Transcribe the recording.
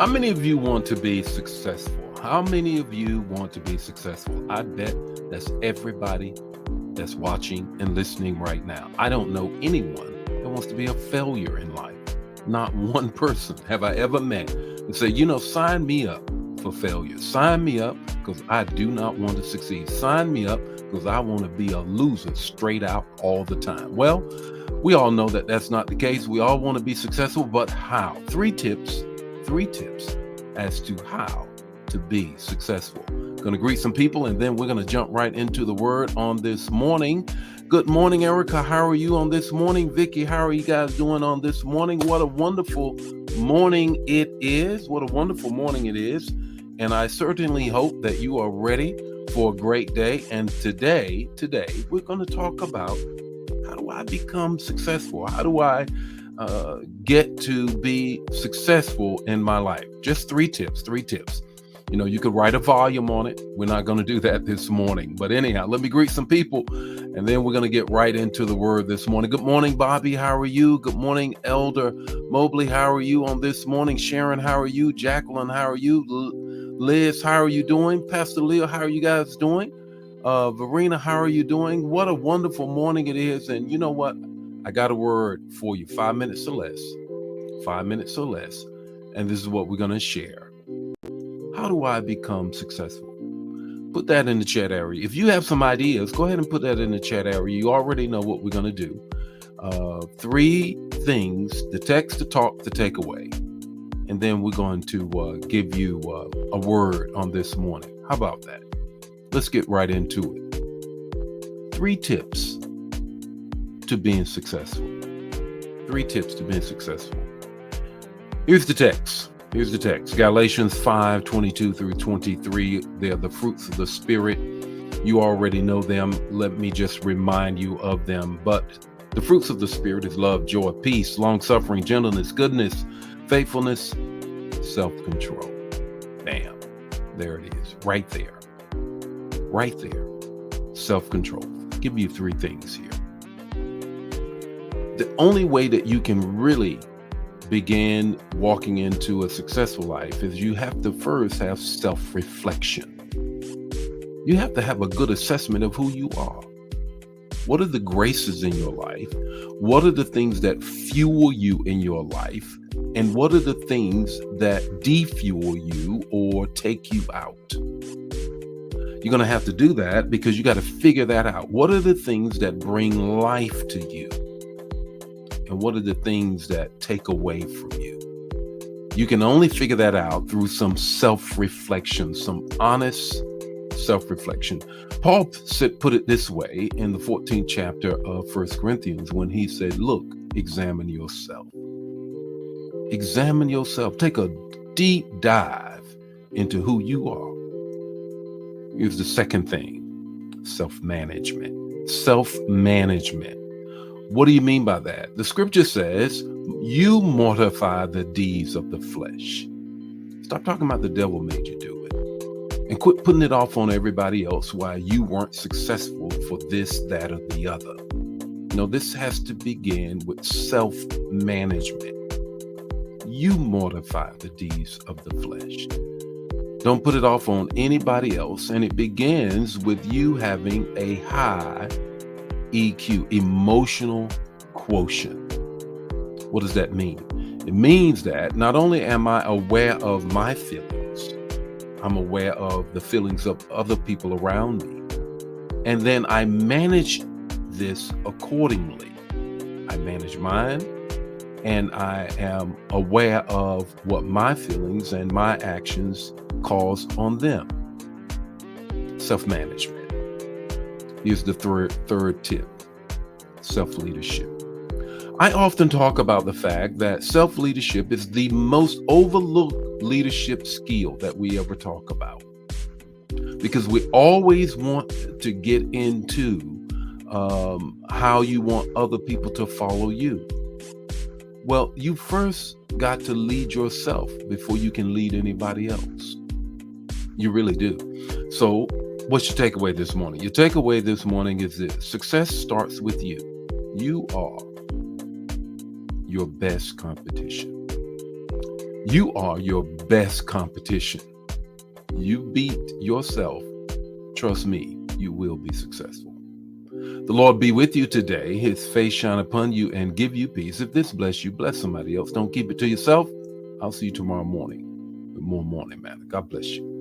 How many of you want to be successful? How many of you want to be successful? I bet that's everybody that's watching and listening right now. I don't know anyone that wants to be a failure in life. Not one person have I ever met and say, sign me up for failure. Sign me up because I do not want to succeed. Sign me up because I want to be a loser straight out all the time. Well, we all know that that's not the case. We all want to be successful, but how? Three tips as to how to be successful. Going to greet some people and then we're going to jump right into the word on this morning. Good morning, Erica. How are you on this morning? Vicky, how are you guys doing on this morning? What a wonderful morning it is. What a wonderful morning it is. And I certainly hope that you are ready for a great day. And today, we're going to talk about how do I become successful? How do I get to be successful in my life? Just three tips. You could write a volume on it. We're not going to do that this morning. But anyhow, let me greet some people and then we're going to get right into the word this morning. Good morning, Bobby. How are you? Good morning, Elder Mobley. How are you on this morning? Sharon, how are you? Jacqueline, how are you? Liz, how are you doing? Pastor Leo, how are you guys doing? Verena, how are you doing? What a wonderful morning it is. And you know what? I got a word for you. 5 minutes or less. 5 minutes or less. And this is what we're going to share. How do I become successful? Put that in the chat area. If you have some ideas, go ahead and put that in the chat area. You already know what we're going to do. Three things, the text, the talk, the takeaway. And then we're going to give you a word on this morning. How about that? Let's get right into it. Three tips to being successful. Here's the text. Galatians 5:22 through 23. They're the fruits of the Spirit. You already know them. Let me just remind you of them. But the fruits of the Spirit is love, joy, peace, long-suffering, gentleness, goodness, faithfulness, self-control. Bam. There it is. Right there. Self-control. Give you three things here. The only way that you can really begin walking into a successful life is you have to first have self-reflection. You have to have a good assessment of who you are. What are the graces in your life? What are the things that fuel you in your life? And what are the things that defuel you or take you out? You're going to have to do that because you got to figure that out. What are the things that bring life to you? And what are the things that take away from you? You can only figure that out through some self-reflection, some honest self-reflection. Paul put it this way in the 14th chapter of 1 Corinthians when he said, look, examine yourself. Examine yourself. Take a deep dive into who you are. Here's the second thing, self-management. What do you mean by that? The scripture says, you mortify the deeds of the flesh. Stop talking about the devil made you do it. And quit putting it off on everybody else why you weren't successful for this, that, or the other. This has to begin with self-management. You mortify the deeds of the flesh. Don't put it off on anybody else. And it begins with you having a high EQ, emotional quotient. What does that mean? It means that not only am I aware of my feelings, I'm aware of the feelings of other people around me. And then I manage this accordingly. I manage mine and I am aware of what my feelings and my actions cause on them. Self-management. Here's the third tip, self-leadership. I often talk about the fact that self-leadership is the most overlooked leadership skill that we ever talk about. Because we always want to get into how you want other people to follow you. Well, you first got to lead yourself before you can lead anybody else. You really do. So what's your takeaway this morning? Your takeaway this morning is this: success starts with you. You are your best competition. You are your best competition. You beat yourself. Trust me, you will be successful. The Lord be with you today. His face shine upon you and give you peace. If this bless you, bless somebody else. Don't keep it to yourself. I'll see you tomorrow morning with more Morning Manna. God bless you.